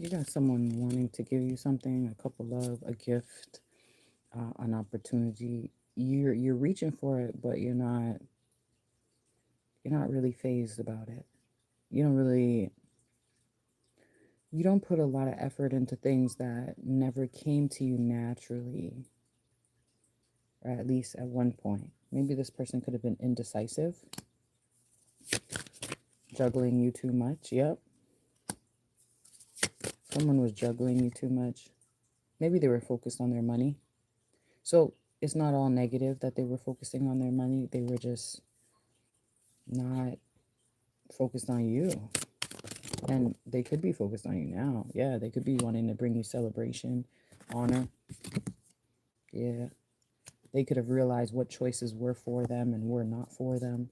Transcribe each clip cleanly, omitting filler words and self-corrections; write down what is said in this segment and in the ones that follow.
You got someone wanting to give you something, a cup of love, a gift, an opportunity. You're reaching for it, but you're not really phased about it. You don't really you don't put a lot of effort into things that never came to you naturally, or at least at one point. Maybe this person could have been indecisive, juggling you too much. Yep. Someone was juggling you too much. Maybe they were focused on their money. So it's not all negative that they were focusing on their money. They were just not focused on you. And they could be focused on you now. Yeah, they could be wanting to bring you celebration, honor. Yeah. They could have realized what choices were for them and were not for them.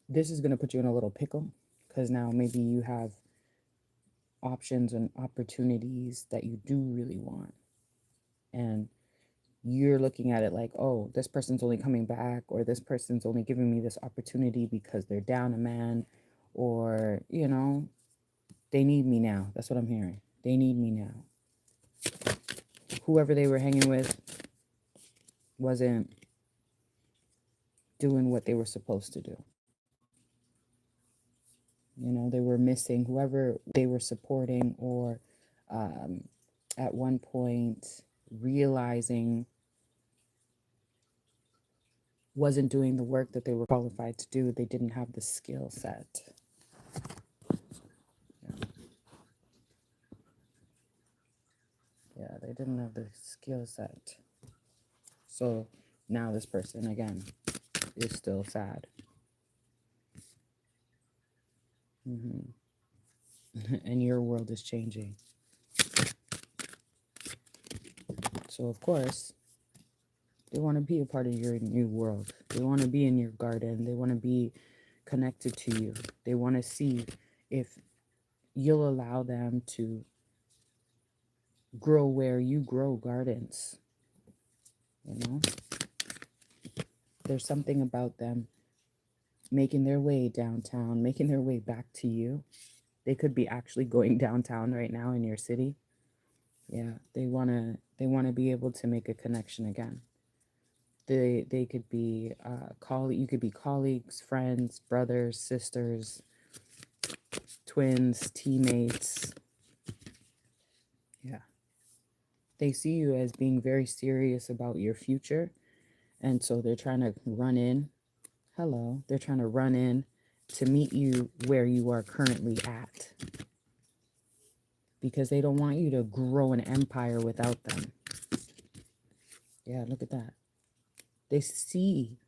This is going to put you in a little pickle because now maybe you have options and opportunities that you do really want. And you're looking at it like, oh, this person's only coming back, or this person's only giving me this opportunity because they're down a man, or, they need me now. That's what I'm hearing. They need me now. Whoever they were hanging with wasn't doing what they were supposed to do. They were missing whoever they were supporting, or at one point realizing wasn't doing the work that they were qualified to do. They didn't have the skill set. Yeah, they didn't have the skill set. So now this person, again, is still sad. And your world is changing. So, of course, they want to be a part of your new world. They want to be in your garden. They want to be connected to you. They want to see if you'll allow them to grow where you grow gardens. There's something about them making their way downtown, making their way back to you. They could be actually going downtown right now in your city. Yeah, they wanna be able to make a connection again. They could be you could be colleagues, friends, brothers, sisters, twins, teammates. Yeah. They see you as being very serious about your future, and so they're trying to run in. Hello. They're trying to run in to meet you where you are currently at, because they don't want you to grow an empire without them. Yeah, look at that. They see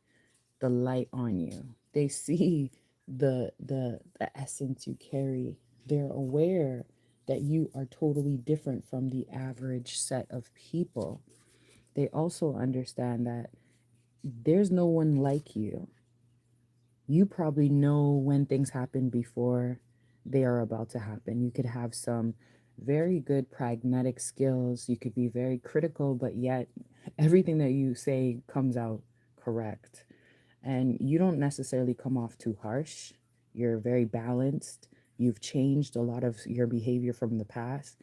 the light on you. They see the essence you carry. They're aware that you are totally different from the average set of people. They also understand that there's no one like you. You probably know when things happen before they are about to happen. You could have some very good pragmatic skills. You could be very critical, but yet everything that you say comes out correct. And you don't necessarily come off too harsh. You're very balanced. You've changed a lot of your behavior from the past.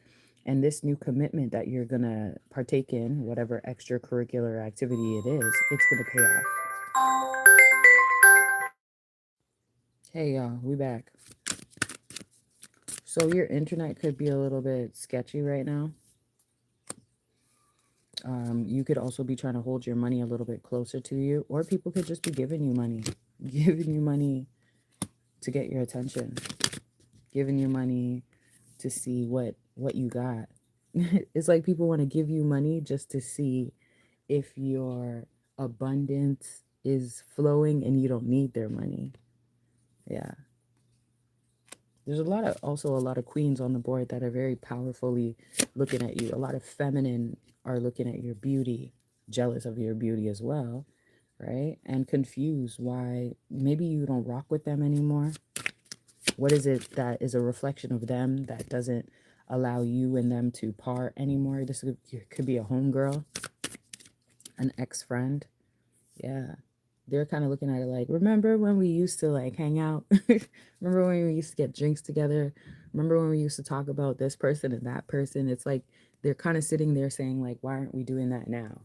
And this new commitment that you're going to partake in, whatever extracurricular activity it is, it's going to pay off. Hey, y'all, we back. So your internet could be a little bit sketchy right now. You could also be trying to hold your money a little bit closer to you, or people could just be giving you money to get your attention, giving you money to see what you got. It's like people want to give you money just to see if your abundance is flowing and you don't need their money. Yeah. There's also a lot of queens on the board that are very powerfully looking at you. A lot of feminine are looking at your beauty, jealous of your beauty as well, right? And confused why maybe you don't rock with them anymore. What is it that is a reflection of them that doesn't allow you and them to part anymore? This could be a homegirl, an ex-friend. Yeah. They're kind of looking at it like, remember when we used to like hang out? Remember when we used to get drinks together? Remember when we used to talk about this person and that person? It's like they're kind of sitting there saying like, why aren't we doing that now?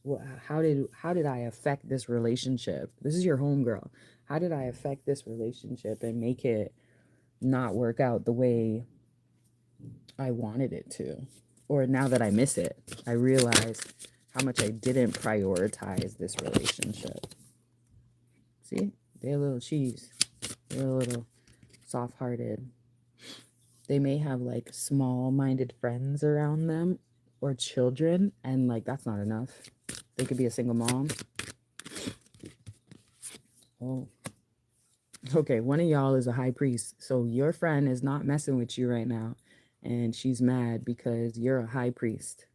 Well, how did I affect this relationship? This is your homegirl. How did I affect this relationship and make it not work out the way I wanted it to? Or now that I miss it, I realize how much I didn't prioritize this relationship. See, they're a little cheese. They're a little soft-hearted. They may have like small-minded friends around them or children, and like that's not enough. They could be a single mom. Oh, okay. One of y'all is a high priest, so your friend is not messing with you right now, and she's mad because you're a high priest.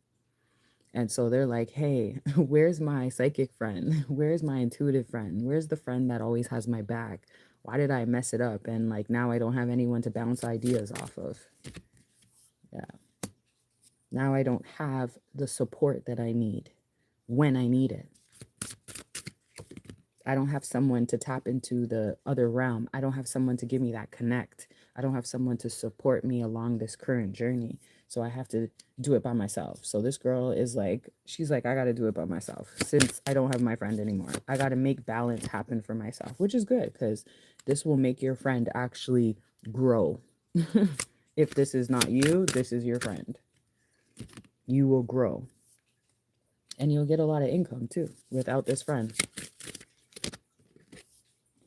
And so they're like, hey, where's my psychic friend? Where's my intuitive friend? Where's the friend that always has my back? Why did I mess it up? And like now I don't have anyone to bounce ideas off of. Yeah. Now I don't have the support that I need when I need it. I don't have someone to tap into the other realm. I don't have someone to give me that connect. I don't have someone to support me along this current journey. So I have to do it by myself. So this girl is like, she's like, I got to do it by myself since I don't have my friend anymore. I got to make balance happen for myself, which is good because this will make your friend actually grow. If this is not you, this is your friend. You will grow. And you'll get a lot of income too without this friend.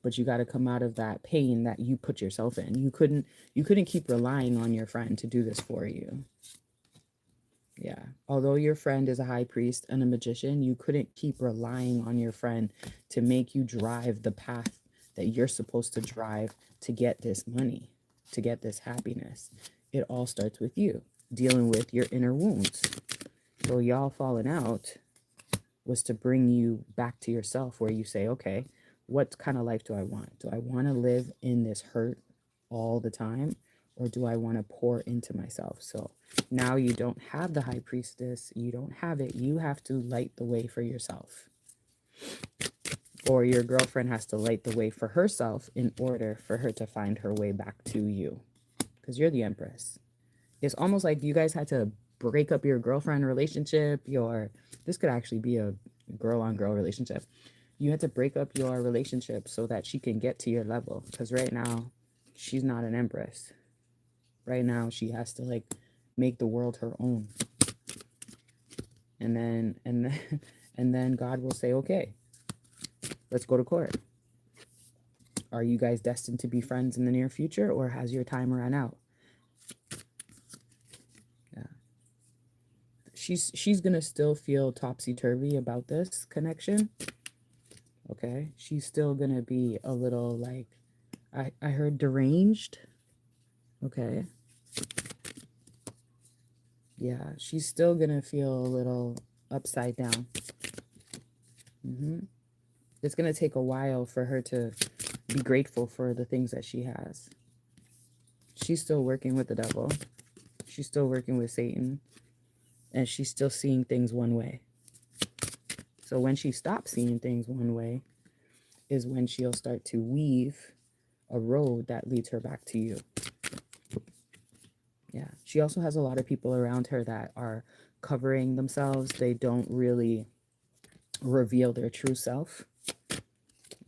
But you got to come out of that pain that you put yourself in. You couldn't keep relying on your friend to do this for you. Yeah. Although your friend is a high priest and a magician, you couldn't keep relying on your friend to make you drive the path that you're supposed to drive to get this money, to get this happiness. It all starts with you dealing with your inner wounds. So y'all falling out was to bring you back to yourself where you say, okay, what kind of life do I want? Do I want to live in this hurt all the time? Or do I want to pour into myself? So now you don't have the high priestess. You don't have it. You have to light the way for yourself. Or your girlfriend has to light the way for herself in order for her to find her way back to you. Because you're the empress. It's almost like you guys had to break up your girlfriend relationship. This could actually be a girl-on-girl relationship. You had to break up your relationship so that she can get to your level. Because right now, she's not an empress. Right now, she has to like make the world her own. And then God will say, okay, let's go to court. Are you guys destined to be friends in the near future, or has your time run out? Yeah. She's gonna still feel topsy-turvy about this connection. Okay. She's still gonna be a little like, I heard deranged. Okay. Yeah, she's still gonna feel a little upside down. It's gonna take a while for her to be grateful for the things that she has. She's still working with the devil. She's still working with Satan. And she's still seeing things one way. So when she stops seeing things one way is when she'll start to weave a road that leads her back to you. Yeah. She also has a lot of people around her that are covering themselves. They don't really reveal their true self.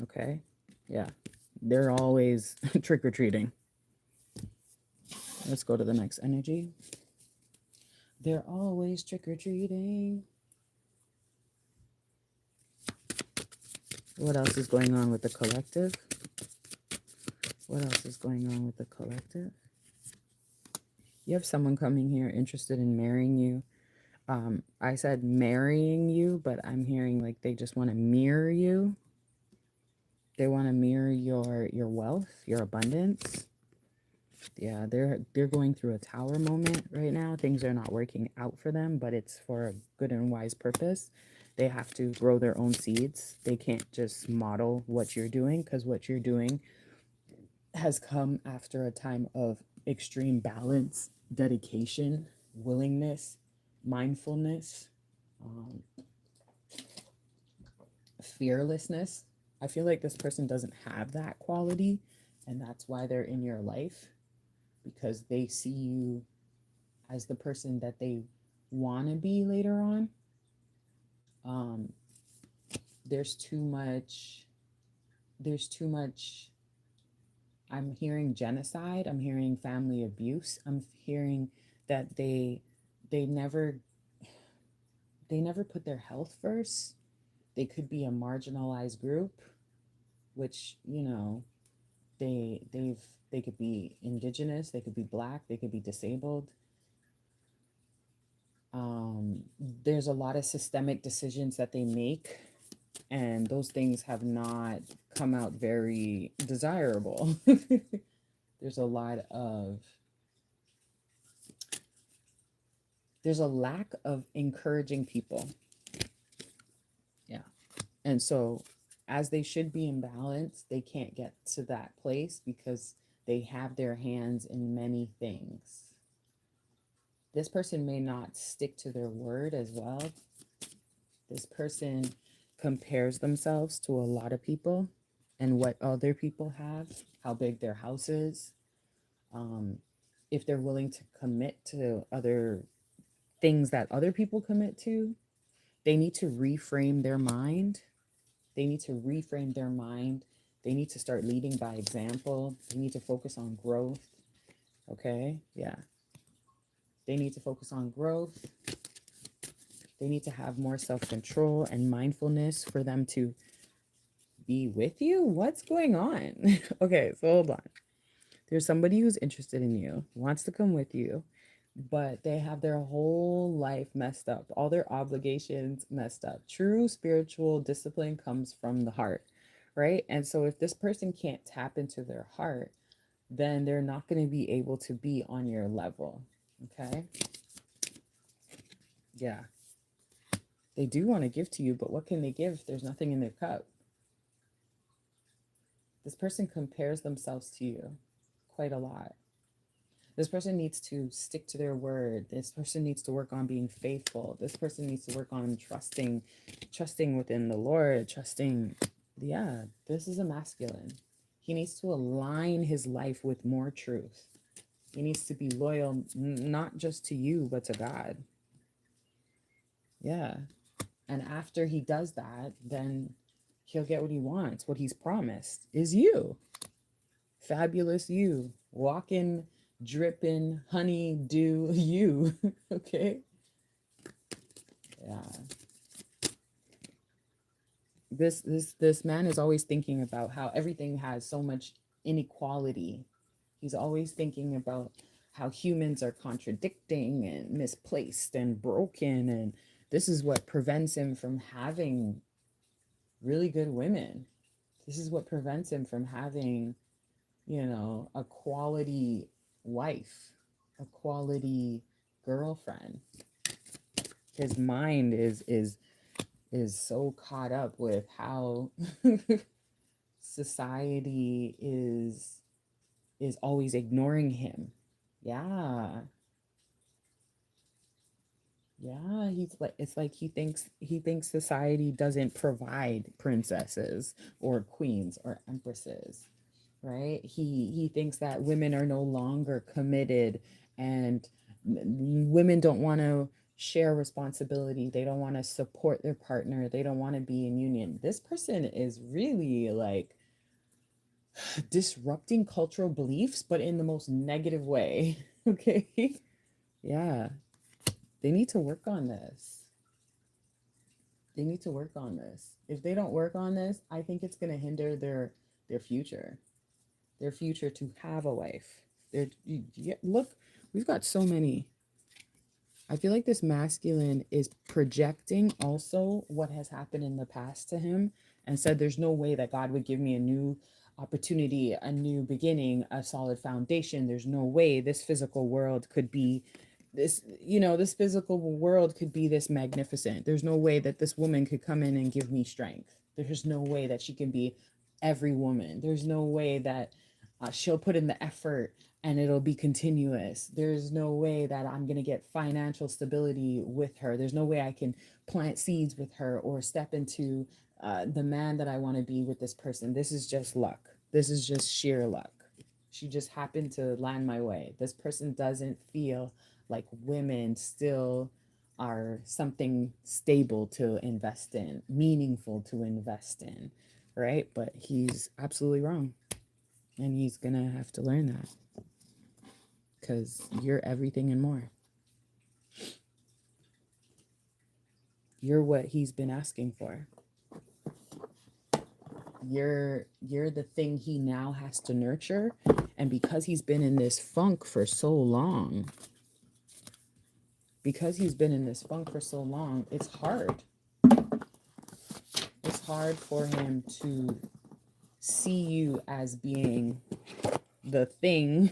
Okay. Yeah. They're always trick-or-treating. Let's go to the next energy. They're always trick-or-treating. What else is going on with the collective? What else is going on with the collective? You have someone coming here interested in marrying you. I said marrying you, but I'm hearing like they just want to mirror you. They want to mirror your wealth, your abundance. Yeah, they're going through a tower moment right now. Things are not working out for them, but it's for a good and wise purpose. They have to grow their own seeds. They can't just model what you're doing, because what you're doing has come after a time of extreme balance, dedication, willingness, mindfulness, fearlessness. I feel like this person doesn't have that quality, and that's why they're in your life, because they see you as the person that they want to be later on. Um, there's too much, there's too much. I'm hearing genocide, I'm hearing family abuse, I'm hearing that they never they never put their health first. They could be a marginalized group, which, they've they could be indigenous, they could be black, they could be disabled. There's a lot of systemic decisions that they make, and those things have not come out very desirable. there's a lot of there's a lack of encouraging people. Yeah. And so, as they should be in balance, they can't get to that place because they have their hands in many things. This person may not stick to their word as well. This person compares themselves to a lot of people and what other people have, how big their house is. If they're willing to commit to other things that other people commit to, they need to reframe their mind. They need to reframe their mind. They need to start leading by example. They need to focus on growth. Okay? Yeah. They need to focus on growth. They need to have more self-control and mindfulness for them to be with you. What's going on? Okay, so hold on. There's somebody who's interested in you, wants to come with you, but they have their whole life messed up, all their obligations messed up. True spiritual discipline comes from the heart, right? And so if this person can't tap into their heart, then they're not going to be able to be on your level. Okay? Yeah. They do want to give to you, but what can they give if there's nothing in their cup? This person compares themselves to you quite a lot. This person needs to stick to their word. This person needs to work on being faithful. This person needs to work on trusting within the Lord, trusting. Yeah, this is a masculine. He needs to align his life with more truth. He needs to be loyal, not just to you, but to God. Yeah. And after he does that, then he'll get what he wants. What he's promised is you. Fabulous you. Walking, dripping, honey, dew, you. Okay? Yeah. This man is always thinking about how everything has so much inequality. He's always thinking about how humans are contradicting and misplaced and broken, and this is what prevents him from having really good women. This is what prevents him from having, a quality wife, a quality girlfriend. His mind is so caught up with how society is always ignoring him. Yeah. Yeah, he's like, it's like he thinks society doesn't provide princesses or queens or empresses, right? He thinks that women are no longer committed, and women don't want to share responsibility. They don't want to support their partner. They don't want to be in union. This person is really like disrupting cultural beliefs, but in the most negative way. Okay. Yeah. They need to work on this. They need to work on this. If they don't work on this, I think it's going to hinder their future. Their future to have a wife. Look, we've got so many. I feel like this masculine is projecting also what has happened in the past to him, and said there's no way that God would give me a new opportunity, a new beginning, a solid foundation. There's no way this physical world could be this physical world could be this magnificent. There's no way that this woman could come in and give me strength. There's no way that she can be every woman. There's no way that she'll put in the effort and it'll be continuous. There's no way that I'm going to get financial stability with her. There's no way I can plant seeds with her or step into the man that I want to be with this person. This is just luck. This is just sheer luck. She just happened to land my way. This person doesn't feel like women still are something stable to invest in, meaningful to invest in, right? But he's absolutely wrong. And he's going to have to learn that because you're everything and more. You're what he's been asking for. You're the thing he now has to nurture. And because he's been in this funk for so long, it's hard. It's hard for him to see you as being the thing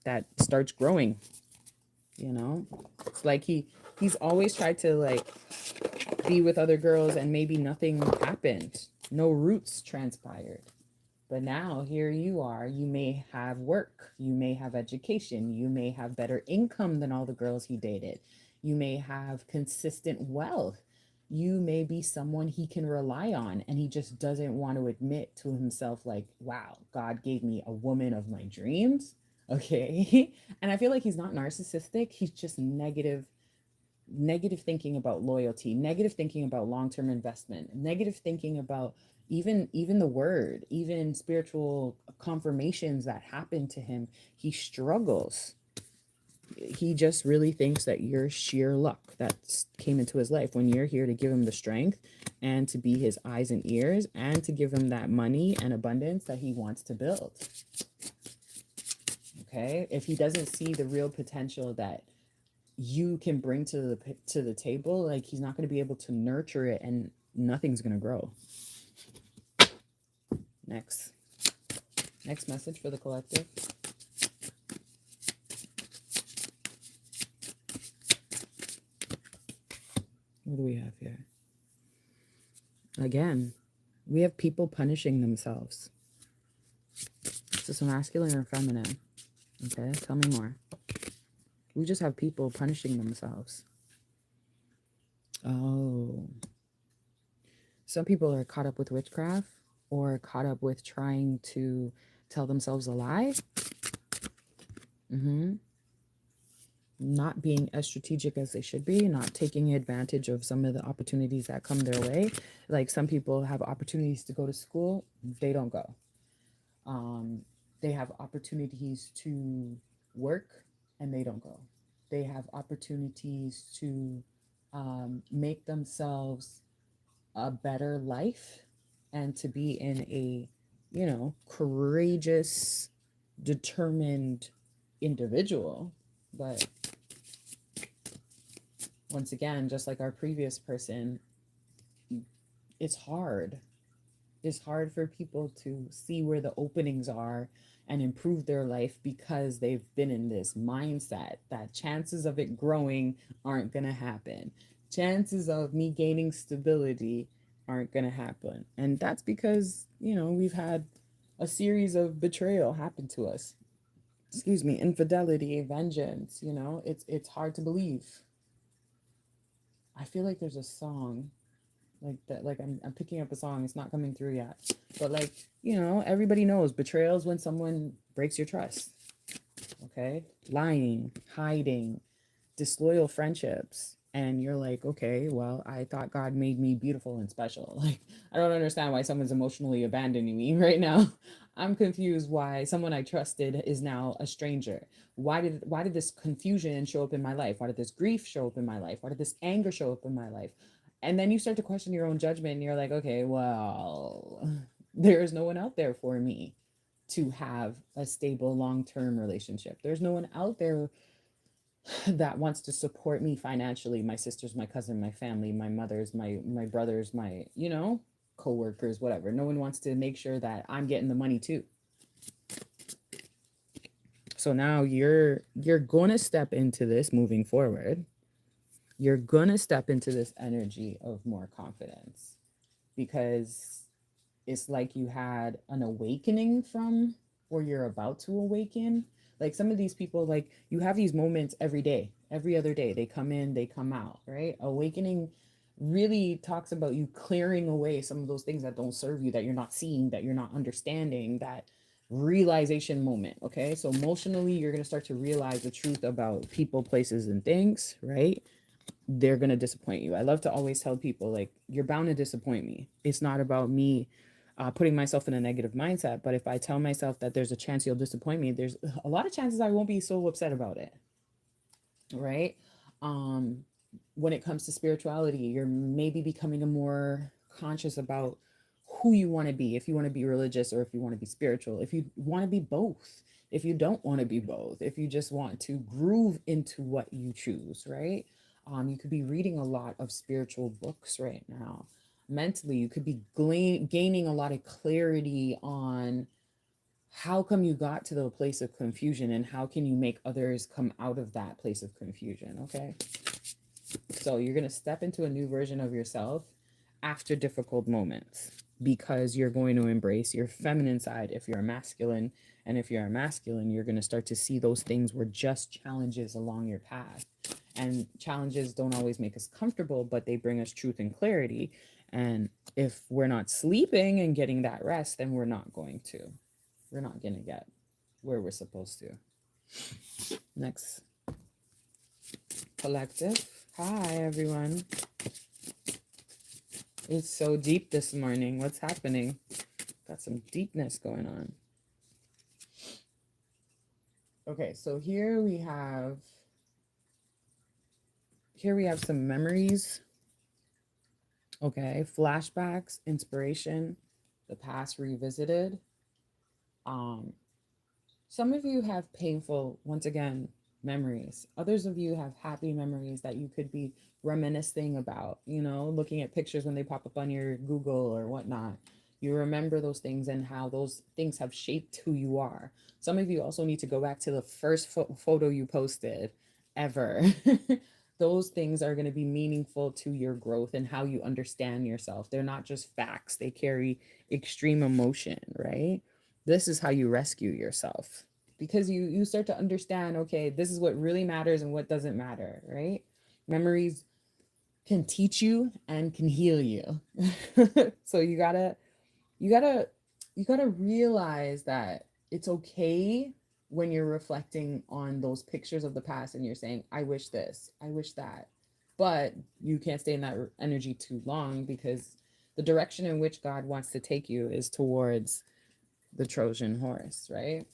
that starts growing. You know, it's like he's always tried to like be with other girls and maybe nothing happened. No roots transpired. But now here you are. You may have work. You may have education. You may have better income than all the girls he dated. You may have consistent wealth. You may be someone he can rely on, and he just doesn't want to admit to himself like, wow, God gave me a woman of my dreams. Okay. And I feel like he's not narcissistic. He's just negative thinking about loyalty, negative thinking about long-term investment, negative thinking about even the word, even spiritual confirmations that happen to him. He struggles. He just really thinks that you're sheer luck that came into his life when you're here to give him the strength and to be his eyes and ears and to give him that money and abundance that he wants to build. Okay? If he doesn't see the real potential that you can bring to the table, like he's not going to be able to nurture it and nothing's going to grow. Next message for the collective. What do we have here? Again, we have people punishing themselves. Is this a masculine or feminine? Okay, tell me more. We just have people punishing themselves. Oh. Some people are caught up with witchcraft or caught up with trying to tell themselves a lie. Not being as strategic as they should be, not taking advantage of some of the opportunities that come their way. Like some people have opportunities to go to school, they don't go. They have opportunities to work and they don't go. They have opportunities to make themselves a better life and to be in a, courageous, determined individual. But once again, just like our previous person, it's hard. It's hard for people to see where the openings are and improve their life because they've been in this mindset that chances of it growing aren't going to happen. Chances of me gaining stability aren't going to happen. And that's because, we've had a series of betrayal happen to us. Infidelity, vengeance, it's hard to believe. I feel like there's a song like that, like I'm picking up a song, it's not coming through yet, but like, everybody knows betrayals when someone breaks your trust. Okay, lying, hiding, disloyal friendships, and you're like, okay, well, I thought God made me beautiful and special. Like, I don't understand why someone's emotionally abandoning me right now. I'm confused why someone I trusted is now a stranger. Why did this confusion show up in my life? Why did this grief show up in my life? Why did this anger show up in my life? And then you start to question your own judgment and you're like, okay, well, there's no one out there for me to have a stable long-term relationship. There's no one out there that wants to support me financially. My sisters, my cousin, my family, my mothers, my brothers, my, co-workers, whatever. No one wants to make sure that I'm getting the money too. So now you're going to step into this moving forward. You're going to step into this energy of more confidence because it's like you had an awakening from, or you're about to awaken. Like some of these people, like you have these moments every day, every other day. They come in, they come out, right? Awakening really talks about you clearing away some of those things that don't serve you, that you're not seeing, that you're not understanding, that realization moment. Okay, so emotionally you're going to start to realize the truth about people, places, and things, right? They're going to disappoint you. I love to always tell people, like, you're bound to disappoint me. It's not about me putting myself in a negative mindset, but if I tell myself that there's a chance you'll disappoint me, there's a lot of chances I won't be so upset about it, right? um when it comes to spirituality, you're maybe becoming a more conscious about who you want to be, if you want to be religious or if you want to be spiritual, if you want to be both, if you don't want to be both, if you just want to groove into what you choose, right? You could be reading a lot of spiritual books right now. Mentally, you could be gaining a lot of clarity on how come you got to the place of confusion and how can you make others come out of that place of confusion. Okay, so you're going to step into a new version of yourself after difficult moments, because you're going to embrace your feminine side if you're a masculine, and if you're a masculine, you're going to start to see those things were just challenges along your path. And challenges don't always make us comfortable, but they bring us truth and clarity. And if we're not sleeping and getting that rest, then we're not going to get where we're supposed to. Next, collective. Hi, everyone. It's so deep this morning. What's happening? Got some deepness going on. Okay, so here we have some memories. Okay, flashbacks, inspiration, the past revisited. Some of you have painful, once again, memories. Others of you have happy memories that you could be reminiscing about, looking at pictures when they pop up on your Google or whatnot. You remember those things and how those things have shaped who you are. Some of you also need to go back to the first photo you posted ever. Those things are going to be meaningful to your growth and how you understand yourself. They're not just facts, they carry extreme emotion, right? This is how you rescue yourself, because you start to understand, okay, this is what really matters and what doesn't matter, right? Memories can teach you and can heal you. So you gotta realize that it's okay when you're reflecting on those pictures of the past and you're saying, I wish this, I wish that. But you can't stay in that energy too long, because the direction in which God wants to take you is towards the Trojan horse, right?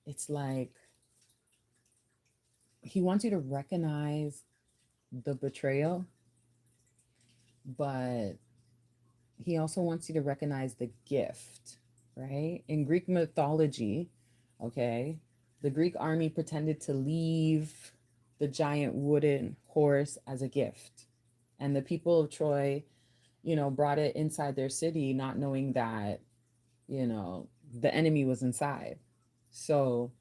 It's like he wants you to recognize the betrayal, but he also wants you to recognize the gift, right? In Greek mythology, okay, the Greek army pretended to leave the giant wooden horse as a gift. And the people of Troy, brought it inside their city, not knowing that, the enemy was inside. So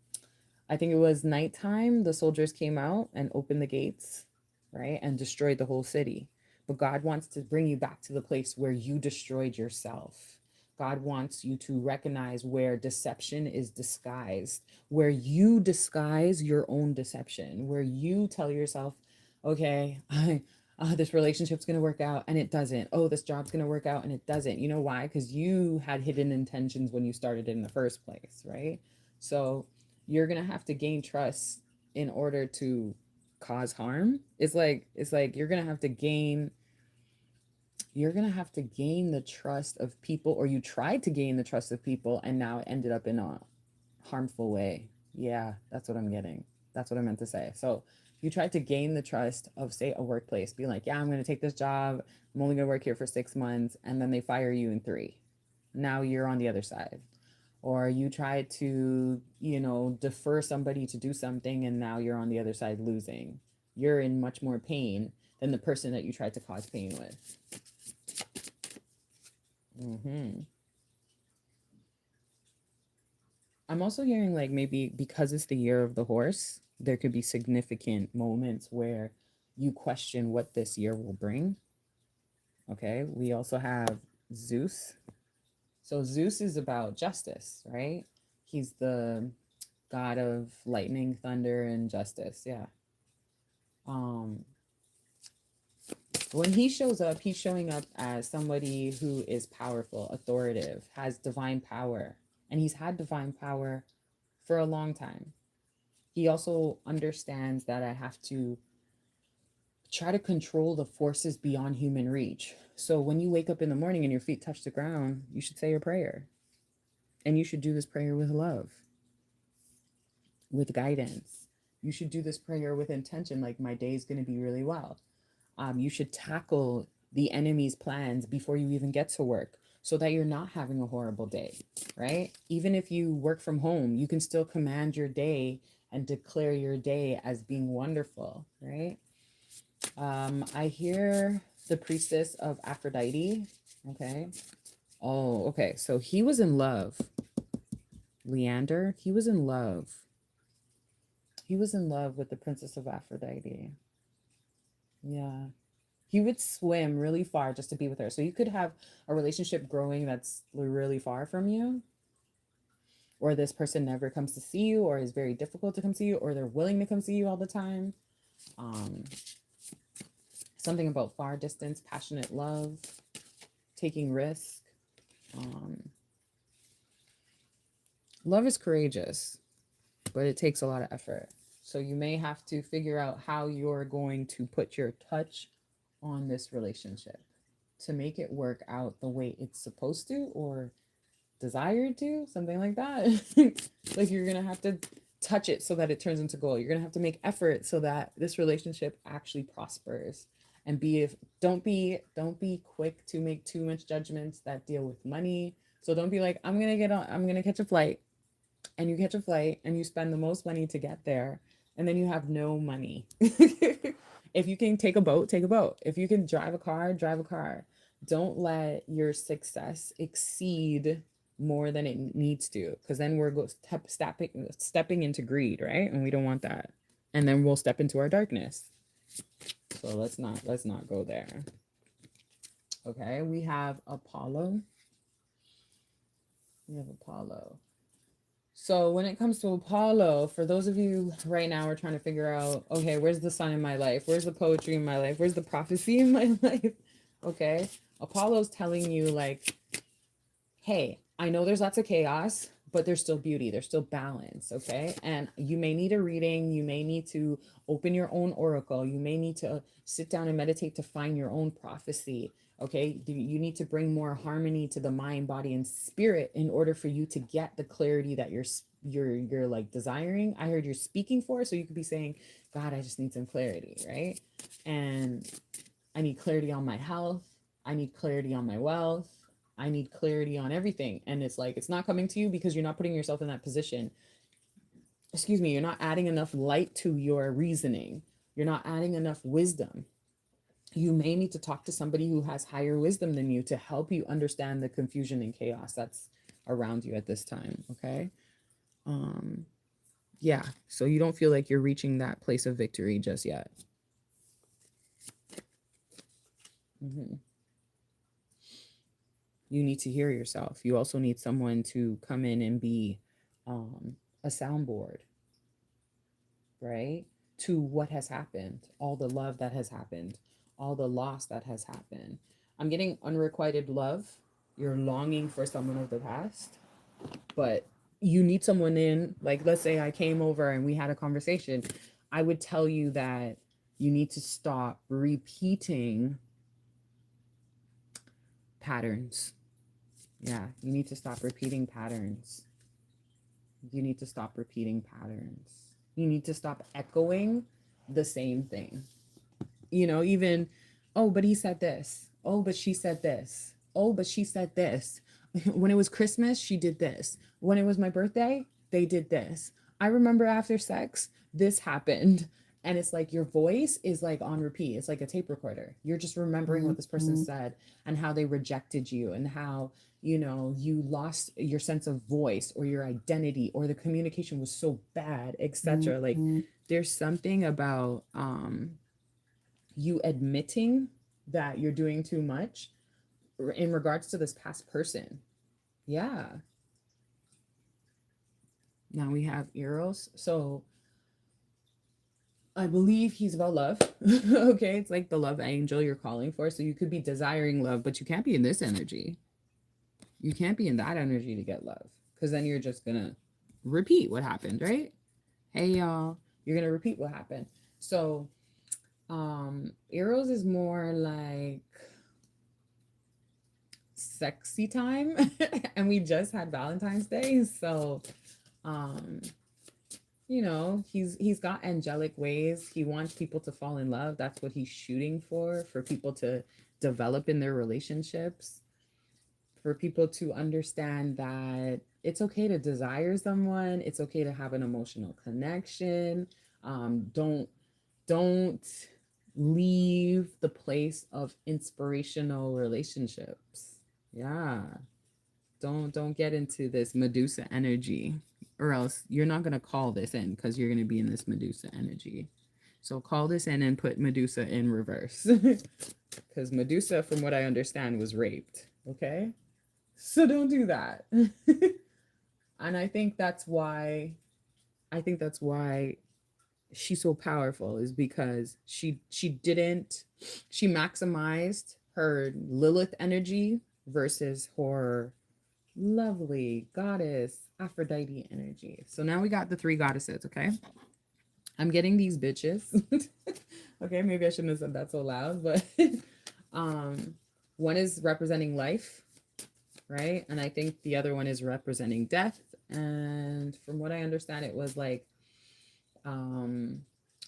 I think it was nighttime, the soldiers came out and opened the gates, right? And destroyed the whole city. But God wants to bring you back to the place where you destroyed yourself. God wants you to recognize where deception is disguised, where you disguise your own deception, where you tell yourself, okay, this relationship's going to work out and it doesn't. Oh, this job's going to work out and it doesn't. You know why? Because you had hidden intentions when you started in the first place, right? So you're going to have to gain trust in order to cause harm. It's like you're going to have to gain the trust of people, or you tried to gain the trust of people and now it ended up in a harmful way. Yeah, that's what I'm getting. That's what I meant to say. So you tried to gain the trust of, say, a workplace, being like, yeah, I'm going to take this job. I'm only going to work here for 6 months. And then they fire you in 3. Now you're on the other side. Or you tried to, defer somebody to do something and now you're on the other side losing. You're in much more pain than the person that you tried to cause pain with. I'm also hearing, like, maybe because it's the year of the horse, there could be significant moments where you question what this year will bring. Okay, we also have Zeus. So Zeus is about justice, right? He's the god of lightning, thunder, and justice. Yeah. When he shows up, he's showing up as somebody who is powerful, authoritative, has divine power, and he's had divine power for a long time. He also understands that I have to try to control the forces beyond human reach. So when you wake up in the morning and your feet touch the ground, you should say your prayer. And you should do this prayer with love, with guidance. You should do this prayer with intention, like my day is going to be really well. You should tackle the enemy's plans before you even get to work so that you're not having a horrible day, right? Even if you work from home, you can still command your day and declare your day as being wonderful, right? I hear the priestess of Aphrodite. Okay. Oh, okay. So he was in love. Leander, he was in love. He was in love with the princess of Aphrodite. Yeah. He would swim really far just to be with her. So you could have a relationship growing that's really far from you, or this person never comes to see you, or is very difficult to come see you, or they're willing to come see you all the time. Something about far distance, passionate love, taking risk. Love is courageous, but it takes a lot of effort. So you may have to figure out how you're going to put your touch on this relationship to make it work out the way it's supposed to or desired to, something like that. Like you're going to have to touch it so that it turns into gold. You're going to have to make effort so that this relationship actually prospers. And don't be quick to make too much judgments that deal with money. So don't be like, I'm going to catch a flight, and you catch a flight and you spend the most money to get there, and then you have no money. If you can take a boat, take a boat. If you can drive a car, drive a car. Don't let your success exceed more than it needs to, because then we're stepping into greed, right? And we don't want that. And then we'll step into our darkness. So let's not go there. Okay, we have Apollo. So when it comes to Apollo, for those of you right now are trying to figure out, okay, where's the sun in my life? Where's the poetry in my life? Where's the prophecy in my life? Okay, Apollo's telling you like, hey, I know there's lots of chaos, but there's still beauty. There's still balance, okay? And you may need a reading. You may need to open your own oracle. You may need to sit down and meditate to find your own prophecy, okay? You need to bring more harmony to the mind, body, and spirit in order for you to get the clarity that you're like desiring. I heard you're speaking for, so you could be saying, God, I just need some clarity, right? And I need clarity on my health. I need clarity on my wealth. I need clarity on everything. And it's like, it's not coming to you because you're not putting yourself in that position. Excuse me, you're not adding enough light to your reasoning. You're not adding enough wisdom. You may need to talk to somebody who has higher wisdom than you to help you understand the confusion and chaos that's around you at this time. Okay. Yeah. So you don't feel like you're reaching that place of victory just yet. You need to hear yourself. You also need someone to come in and be a soundboard, right? To what has happened, all the love that has happened, all the loss that has happened. I'm getting unrequited love. You're longing for someone of the past, but you need someone in, like, let's say I came over and we had a conversation. I would tell you that you need to stop repeating patterns. Yeah, you need to stop repeating patterns. You need to stop repeating patterns. You need to stop echoing the same thing. You know, even, oh, but he said this. Oh, but she said this. Oh, but she said this. When it was Christmas, she did this. When it was my birthday, they did this. I remember after sex, this happened. And it's like your voice is like on repeat. It's like a tape recorder. You're just remembering what this person said and how they rejected you and how, you know, you lost your sense of voice or your identity or the communication was so bad, etc. Like there's something about you admitting that you're doing too much in regards to this past person. Yeah. Now we have Eros. So I believe he's about love. Okay, it's like the love angel you're calling for. So you could be desiring love, but you can't be in this energy. You can't be in that energy to get love, because then you're just gonna repeat what happened, right? Hey y'all, you're gonna repeat what happened. So Eros is more like sexy time. And we just had Valentine's Day, so um he's got angelic ways. He wants people to fall in love. That's what he's shooting for people to develop in their relationships, for people to understand that it's okay to desire someone, it's okay to have an emotional connection. Don't leave the place of inspirational relationships. Yeah, don't get into this Medusa energy, or else you're not going to call this in, because you're going to be in this Medusa energy. So call this in and put Medusa in reverse. Because Medusa, from what I understand, was raped. Okay, so don't do that. And I think that's why she's so powerful, is because she maximized her Lilith energy versus her lovely goddess Aphrodite energy. So now we got the three goddesses. Okay, I'm getting these bitches. Okay, maybe I shouldn't have said that so loud, but um one is representing life, right? And I think the other one is representing death. And from what I understand, it was like um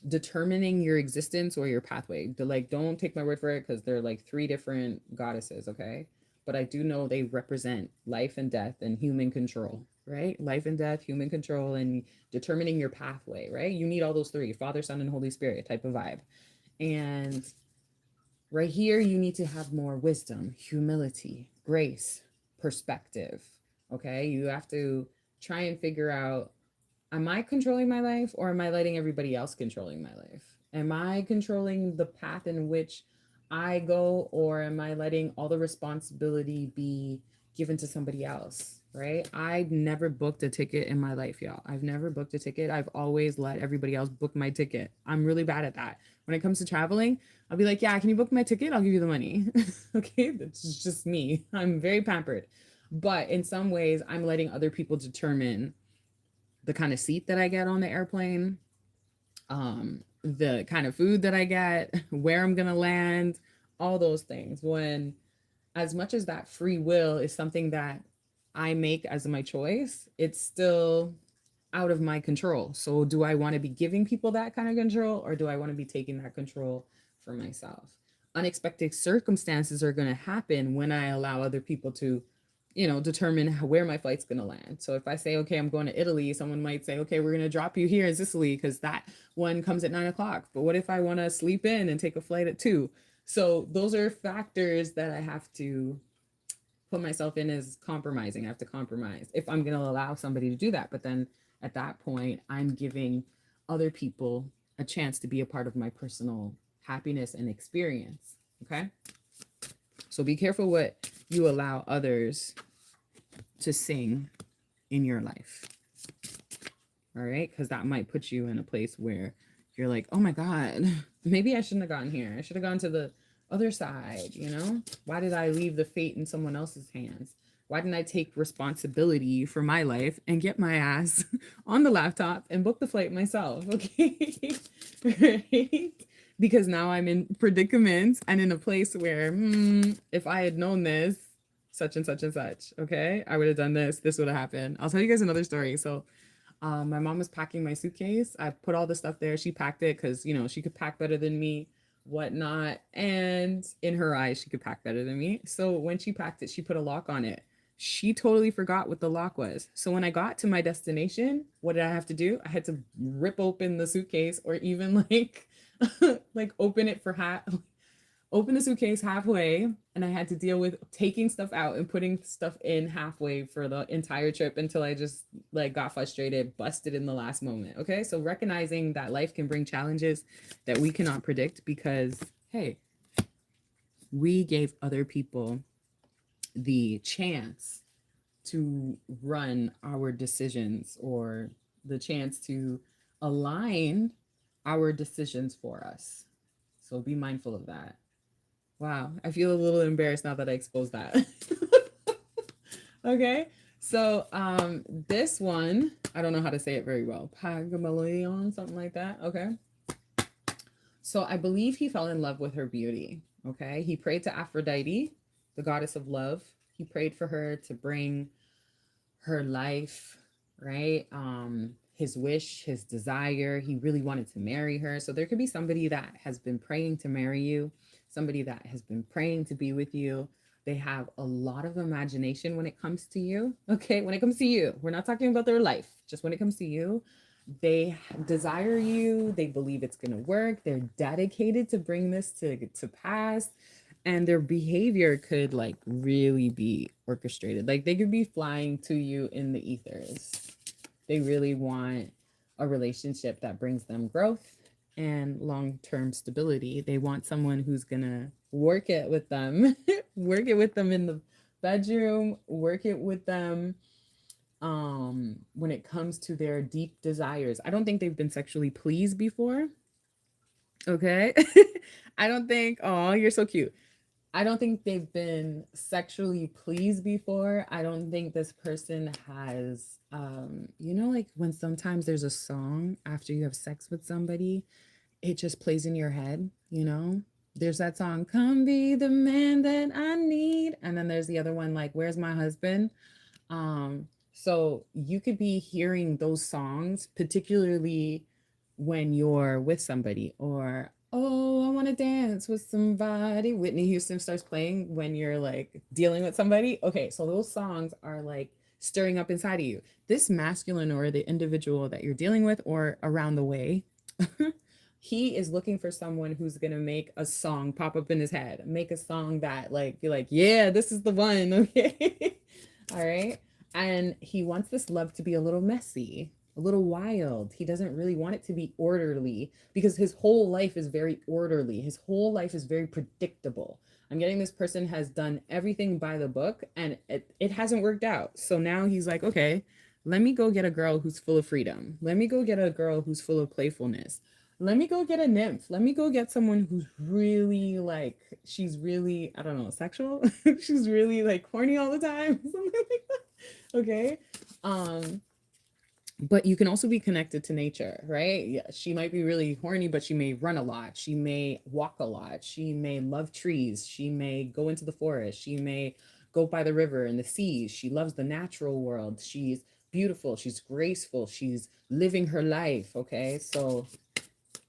determining your existence or your pathway. Like, don't take my word for it, because they're like three different goddesses, okay? But I do know they represent life and death and human control, right? Life and death, human control, and determining your pathway, right? You need all those three: Father, Son, and Holy Spirit type of vibe. And right here, you need to have more wisdom, humility, grace, perspective. Okay, you have to try and figure out, am I controlling my life, or am I letting everybody else controlling my life? Am I controlling the path in which I go, or am I letting all the responsibility be given to somebody else? Right? I've never booked a ticket in my life, y'all. I've never booked a ticket. I've always let everybody else book my ticket. I'm really bad at that. When it comes to traveling, I'll be like, yeah, can you book my ticket? I'll give you the money. Okay, that's just me. I'm very pampered. But in some ways, I'm letting other people determine the kind of seat that I get on the airplane, the kind of food that I get, where I'm gonna land, all those things. When, as much as that free will is something that I make as my choice, it's still out of my control. So do I want to be giving people that kind of control, or do I want to be taking that control for myself? Unexpected circumstances are going to happen when I allow other people to, determine where my flight's going to land. So if I say, okay, I'm going to Italy, someone might say, okay, we're going to drop you here in Sicily because that one comes at 9 o'clock. But what if I want to sleep in and take a flight at 2? So those are factors that I have to put myself in as compromising. I have to compromise if I'm going to allow somebody to do that. But then at that point, I'm giving other people a chance to be a part of my personal happiness and experience. Okay. So be careful what you allow others to sing in your life. All right. Because that might put you in a place where you're like, oh my God, maybe I shouldn't have gone here. I should have gone to the other side. Why did I leave the fate in someone else's hands? Why didn't I take responsibility for my life and get my ass on the laptop and book the flight myself? Okay. Right? Because now I'm in predicaments and in a place where, if I had known this, such and such and such, okay, I would have done this. This would have happened. I'll tell you guys another story. So, my mom was packing my suitcase. I put all the stuff there. She packed it because, she could pack better than me, whatnot. And in her eyes, she could pack better than me. So when she packed it, she put a lock on it. She totally forgot what the lock was. So when I got to my destination, what did I have to do? I had to rip open the suitcase, or even like, like open it for open the suitcase halfway, and I had to deal with taking stuff out and putting stuff in halfway for the entire trip until I just like got frustrated, busted in the last moment. Okay, so recognizing that life can bring challenges that we cannot predict, because hey, we gave other people the chance to run our decisions, or the chance to align our decisions for us. So be mindful of that. Wow, I feel a little embarrassed now that I exposed that. Okay, so this one, I don't know how to say it very well. Pygmalion, something like that. Okay. So I believe he fell in love with her beauty. Okay. He prayed to Aphrodite, the goddess of love. He prayed for her to bring her life, right? His wish, his desire. He really wanted to marry her. So there could be somebody that has been praying to marry you, somebody that has been praying to be with you. They have a lot of imagination when it comes to you. Okay. When it comes to you, we're not talking about their life, just when it comes to you. They desire you, they believe it's going to work, they're dedicated to bring this to pass, and their behavior could like really be orchestrated. Like they could be flying to you in the ethers. They really want a relationship that brings them growth and long-term stability. They want someone who's going to work it with them, work it with them in the bedroom, work it with them when it comes to their deep desires. I don't think they've been sexually pleased before. Okay. I don't think, oh, you're so cute. I don't think they've been sexually pleased before. I don't think this person has, like when sometimes there's a song after you have sex with somebody, it just plays in your head, There's that song, Come Be the Man That I Need. And then there's the other one, like, Where's My Husband? So you could be hearing those songs, particularly when you're with somebody, or oh, I want to dance with somebody. Whitney Houston starts playing when you're like dealing with somebody. Okay, so those songs are like stirring up inside of you. This masculine or the individual that you're dealing with or around the way, he is looking for someone who's gonna make a song pop up in his head, make a song that like be like, yeah, this is the one. Okay. All right. And he wants this love to be a little messy, a little wild. He doesn't really want it to be orderly because his whole life is very orderly. His whole life is very predictable. I'm getting this person has done everything by the book and it hasn't worked out. So now he's like, okay, let me go get a girl who's full of freedom. Let me go get a girl who's full of playfulness. Let me go get a nymph. Let me go get someone who's really like, she's really, I don't know, sexual. She's really like horny all the time. Something like that. Okay. But you can also be connected to nature, right? Yeah, she might be really horny, but she may run a lot. She may walk a lot. She may love trees. She may go into the forest. She may go by the river and the seas. She loves the natural world. She's beautiful. She's graceful. She's living her life. Okay. So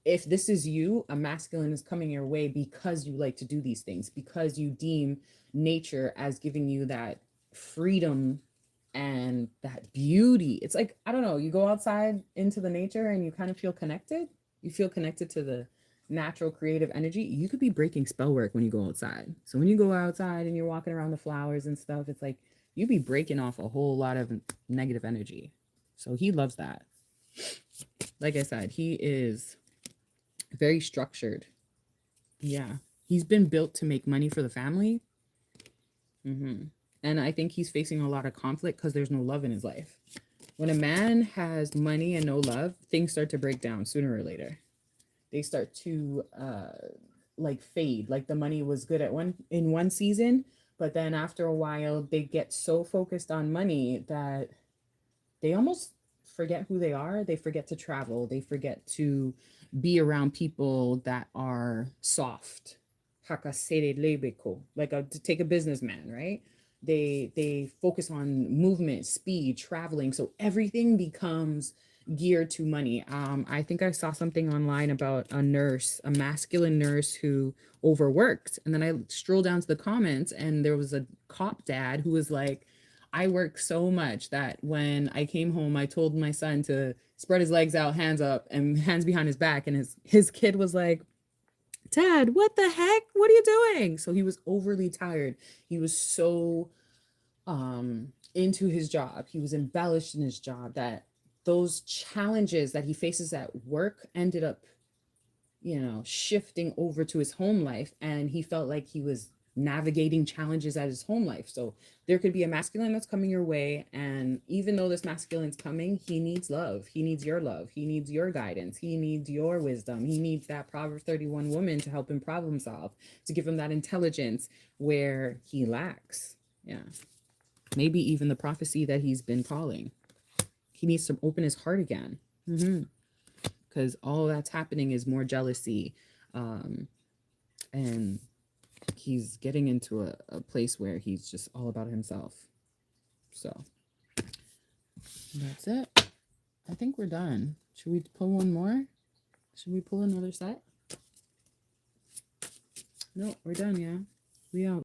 if this is you, a masculine is coming your way because you like to do these things, because you deem nature as giving you that freedom and that beauty. It's like, I don't know, you go outside into the nature and you kind of feel connected. You feel connected to the natural creative energy. You could be breaking spell work when you go outside. So when you go outside and you're walking around the flowers and stuff, it's like you be breaking off a whole lot of negative energy. So he loves that. Like I said, he is very structured. Yeah. He's been built to make money for the family. And I think he's facing a lot of conflict because there's no love in his life. When a man has money and no love, things start to break down sooner or later. They start to like fade. Like the money was good in one season, but then after a while, they get so focused on money that they almost forget who they are. They forget to travel. They forget to be around people that are soft. Like to take a businessman, right? They focus on movement, speed, traveling. So everything becomes geared to money. I think I saw something online about a nurse, a masculine nurse who overworked. And then I strolled down to the comments and there was a cop dad who was like, I worked so much that when I came home, I told my son to spread his legs out, hands up, and hands behind his back. And his kid was like, Dad, what the heck? What are you doing? So he was overly tired. He was so into his job. He was embellished in his job that those challenges that he faces at work ended up, shifting over to his home life. And he felt like he was navigating challenges at his home life. So there could be a masculine that's coming your way, and even though this masculine's coming, he needs love. He needs your love. He needs your guidance. He needs your wisdom. He needs that Proverbs 31 woman to help him problem solve, to give him that intelligence where he lacks. Yeah. Maybe even the prophecy that he's been calling. He needs to open his heart again. Because all that's happening is more jealousy. And he's getting into a place where he's just all about himself. So that's it. I think we're done. Should we pull one more? Should we pull another set? No, we're done, yeah. We out.